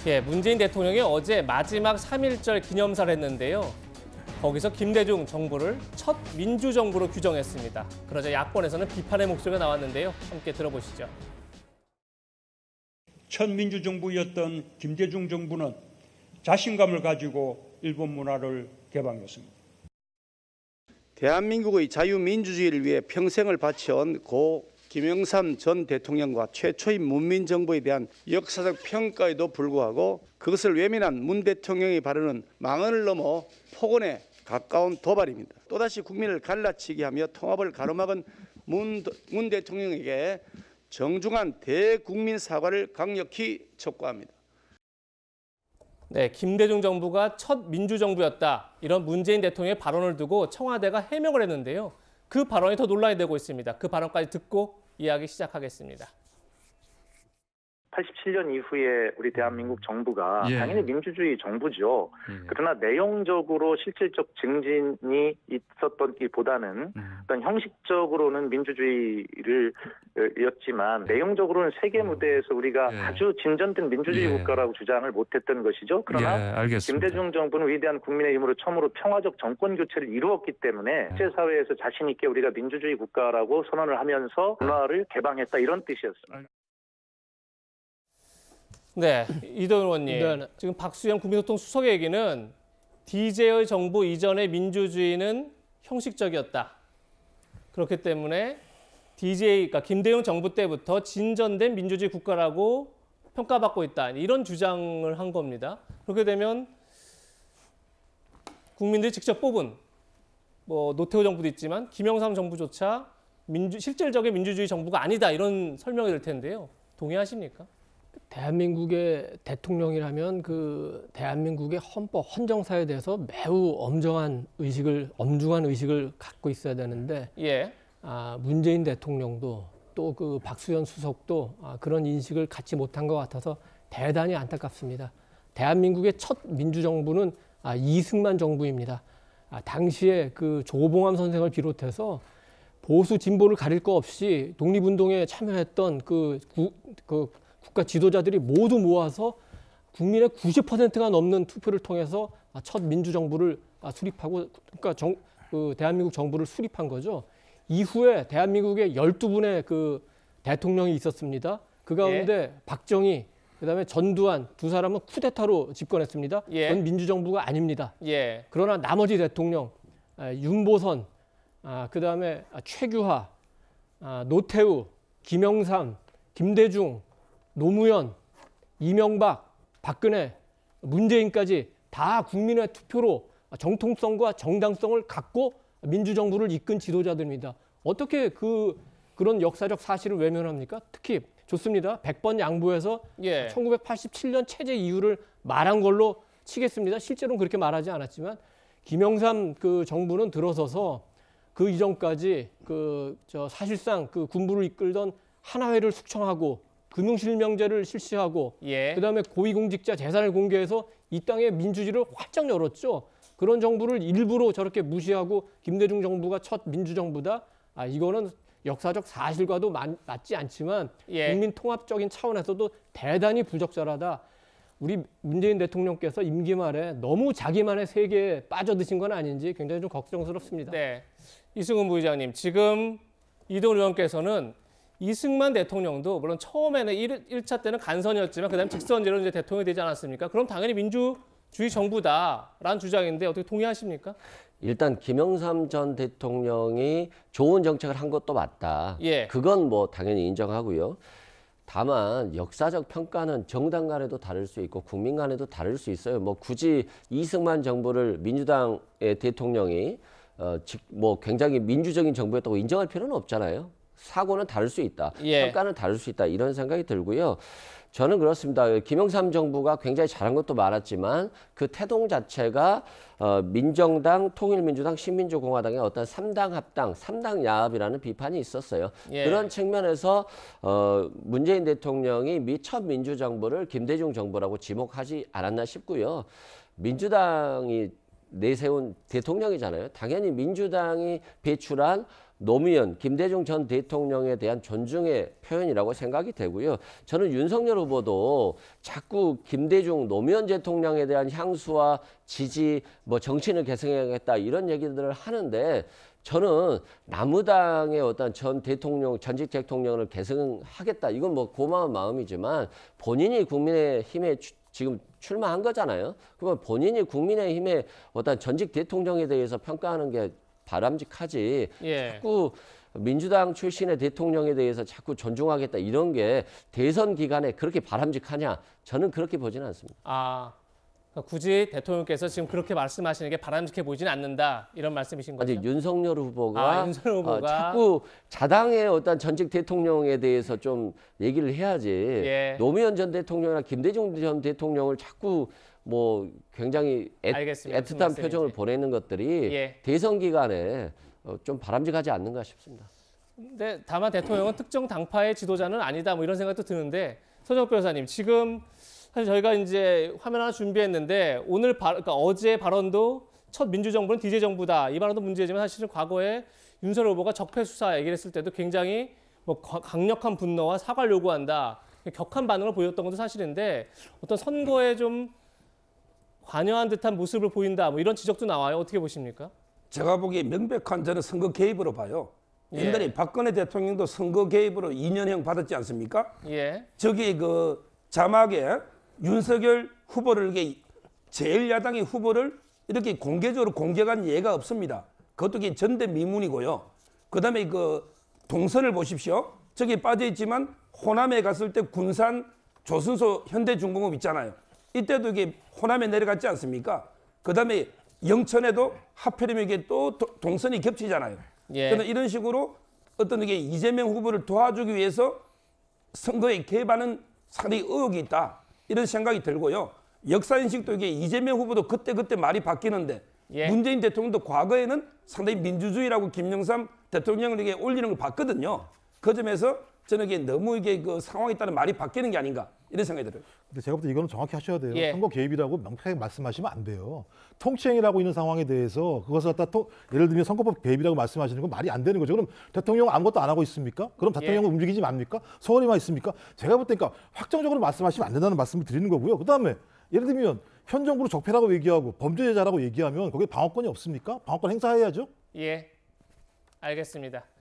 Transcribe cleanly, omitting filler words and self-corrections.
예, 문재인 대통령이 어제 마지막 3.1절 기념사를 했는데요. 거기서 김대중 정부를 첫 민주정부로 규정했습니다. 그러자 야권에서는 비판의 목소리가 나왔는데요. 함께 들어보시죠. 첫 민주정부였던 김대중 정부는 자신감을 가지고 일본 문화를 개방했습니다. 대한민국의 자유민주주의를 위해 평생을 바쳐온 고 김영삼 전 대통령과 최초의 문민정부에 대한 역사적 평가에도 불구하고 그것을 외면한 문 대통령의 발언은 망언을 넘어 폭언에 가까운 도발입니다. 또다시 국민을 갈라치게 하며 통합을 가로막은 문 대통령에게 정중한 대국민 사과를 강력히 촉구합니다. 네, 김대중 정부가 첫 민주정부였다. 이런 문재인 대통령의 발언을 두고 청와대가 해명을 했는데요. 그 발언이 더 논란이 되고 있습니다. 그 발언까지 듣고 이야기 시작하겠습니다. 87년 이후에 우리 대한민국 정부가 예. 당연히 민주주의 정부죠. 예. 그러나 내용적으로 실질적 증진이 있었던기보다는 어떤 형식적으로는 민주주의를 였지만 내용적으로는 세계 무대에서 우리가 예. 아주 진전된 민주주의 예. 국가라고 주장을 못했던 것이죠. 그러나 예, 알겠습니다. 김대중 정부는 위대한 국민의힘으로 처음으로 평화적 정권 교체를 이루었기 때문에 국제사회에서 자신 있게 우리가 민주주의 국가라고 선언을 하면서 문화를 개방했다 이런 뜻이었습니다. 네, 이도현 의원님. 네. 지금 박수영 국민소통 수석의 얘기는 DJ의 정부 이전의 민주주의는 형식적이었다. 그렇기 때문에 그러니까 김대중 정부 때부터 진전된 민주주의 국가라고 평가받고 있다. 이런 주장을 한 겁니다. 그렇게 되면 국민들이 직접 뽑은 노태우 정부도 있지만 김영삼 정부조차 실질적인 민주주의 정부가 아니다. 이런 설명이 될 텐데요. 동의하십니까? 대한민국의 대통령이라면 그 대한민국의 헌법, 헌정사에 대해서 매우 엄중한 의식을 갖고 있어야 되는데 예. 문재인 대통령도 또 그 박수현 수석도 그런 인식을 갖지 못한 것 같아서 대단히 안타깝습니다. 대한민국의 첫 민주정부는 이승만 정부입니다. 당시에 그 조봉암 선생을 비롯해서 보수 진보를 가릴 거 없이 독립운동에 참여했던 국가 지도자들이 모두 모아서 국민의 90%가 넘는 투표를 통해서 첫 민주정부를 수립하고 대한민국 정부를 수립한 거죠. 이후에 대한민국에 12분의 그 대통령이 있었습니다. 그 가운데 예. 박정희, 그다음에 전두환 두 사람은 쿠데타로 집권했습니다. 예. 그건 민주정부가 아닙니다. 예. 그러나 나머지 대통령, 윤보선, 그다음에 최규하, 노태우, 김영삼, 김대중, 노무현, 이명박, 박근혜, 문재인까지 다 국민의 투표로 정통성과 정당성을 갖고 민주정부를 이끈 지도자들입니다. 어떻게 그런 역사적 사실을 외면합니까? 특히 좋습니다. 100번 양보해서 예. 1987년 체제 이유를 말한 걸로 치겠습니다. 실제로는 그렇게 말하지 않았지만 김영삼 그 정부는 들어서서 그 이전까지 사실상 그 군부를 이끌던 하나회를 숙청하고 금융실명제를 실시하고 예. 그다음에 고위공직자 재산을 공개해서 이 땅에 민주주의를 활짝 열었죠. 그런 정부를 일부러 저렇게 무시하고 김대중 정부가 첫 민주정부다. 이거는 역사적 사실과도 맞지 않지만 예. 국민 통합적인 차원에서도 대단히 부적절하다. 우리 문재인 대통령께서 임기 말에 너무 자기만의 세계에 빠져드신 건 아닌지 굉장히 좀 걱정스럽습니다. 네, 이승훈 부의장님, 지금 이동훈 의원께서는 이승만 대통령도 물론 처음에는 1차 때는 간선이었지만 그다음에 직선제로 이제 대통령이 되지 않았습니까? 그럼 당연히 민주주의 정부다라는 주장인데 어떻게 동의하십니까? 일단 김영삼 전 대통령이 좋은 정책을 한 것도 맞다. 예. 그건 당연히 인정하고요. 다만 역사적 평가는 정당 간에도 다를 수 있고 국민 간에도 다를 수 있어요. 굳이 이승만 정부를 민주당의 대통령이 굉장히 민주적인 정부였다고 인정할 필요는 없잖아요. 사고는 다를 수 있다. 예. 평가는 다를 수 있다. 이런 생각이 들고요. 저는 그렇습니다. 김영삼 정부가 굉장히 잘한 것도 많았지만 그 태동 자체가 민정당, 통일민주당, 신민주공화당의 어떤 3당 합당, 3당 야합이라는 비판이 있었어요. 예. 그런 측면에서 문재인 대통령이 첫 민주정부를 김대중 정부라고 지목하지 않았나 싶고요. 민주당이 내세운 대통령이잖아요. 당연히 민주당이 배출한 노무현, 김대중 전 대통령에 대한 존중의 표현이라고 생각이 되고요. 저는 윤석열 후보도 자꾸 김대중, 노무현 대통령에 대한 향수와 지지, 뭐 정치인을 계승해야겠다 이런 얘기들을 하는데 저는 남무당의 어떤 전 대통령, 전직 대통령을 계승하겠다. 이건 뭐 고마운 마음이지만 본인이 국민의힘에 지금 출마한 거잖아요. 그러면 본인이 국민의힘의 어떤 전직 대통령에 대해서 평가하는 게 바람직하지. 예. 자꾸 민주당 출신의 대통령에 대해서 자꾸 존중하겠다 이런 게 대선 기간에 그렇게 바람직하냐? 저는 그렇게 보지는 않습니다. 아, 그러니까 굳이 대통령께서 지금 그렇게 말씀하시는 게 바람직해 보이진 않는다 이런 말씀이신 거죠? 아니 윤석열 후보가, 윤석열 후보가 자꾸 자당의 어떤 전직 대통령에 대해서 좀 얘기를 해야지. 예. 노무현 전 대통령이나 김대중 전 대통령을 자꾸 뭐 굉장히 알겠습니다. 무슨 애틋한 말씀인지. 표정을 보내는 것들이 예. 대선 기간에 좀 바람직하지 않는가 싶습니다. 근데 다만 대통령은 특정 당파의 지도자는 아니다 뭐 이런 생각도 드는데 서정욱 변호사님 지금 사실 저희가 이제 화면 하나 준비했는데 그러니까 어제 발언도 첫 민주정부는 DJ 정부다 이 발언도 문제지만 사실은 과거에 윤석열 후보가 적폐 수사 얘기를 했을 때도 굉장히 뭐 강력한 분노와 사과를 요구한다 격한 반응을 보였던 것도 사실인데 어떤 선거에 좀 관여한 듯한 모습을 보인다 뭐 이런 지적도 나와요. 어떻게 보십니까? 제가 보기에 명백한 저는 선거 개입으로 봐요. 옛날에 예. 박근혜 대통령도 선거 개입으로 2년형 받았지 않습니까? 예. 저기 그 자막에 윤석열 후보를 이게 제1야당의 후보를 이렇게 공개적으로 공격한 예가 없습니다. 그것도 이게 전대미문이고요. 그다음에 그 동선을 보십시오. 저기 빠져 있지만 호남에 갔을 때 군산 조선소 현대중공업 있잖아요. 이때도 이게 호남에 내려갔지 않습니까? 그다음에 영천에도 하필이면 이게 또 동선이 겹치잖아요. 예. 그러나 이런 식으로 어떤 이게 이재명 후보를 도와주기 위해서 선거에 개입하는 상당히 의혹이 있다. 이런 생각이 들고요. 역사인식도 이게 이재명 후보도 그때 말이 바뀌는데 예. 문재인 대통령도 과거에는 상당히 민주주의라고 김영삼 대통령을 이게 올리는 걸 봤거든요. 그 점에서 저는 이게 너무 이게 그 상황에 따라 말이 바뀌는 게 아닌가 이런 생각이 들어요. 근데 제가 볼 때 이거는 정확히 하셔야 돼요. 예. 선거 개입이라고 명확하게 말씀하시면 안 돼요. 통치행위라고 있는 상황에 대해서 그것을 갖다 예를 들면 선거법 개입이라고 말씀하시는 건 말이 안 되는 거죠. 그럼 대통령은 아무것도 안 하고 있습니까? 그럼 대통령은 움직이지 맙니까? 서울에만 있습니까? 제가 볼 때 그러니까 확정적으로 말씀하시면 안 된다는 말씀을 드리는 거고요. 그다음에 예를 들면 현 정부를 적폐라고 얘기하고 범죄자라고 얘기하면 거기에 방어권이 없습니까? 방어권 행사해야죠. 예. 알겠습니다.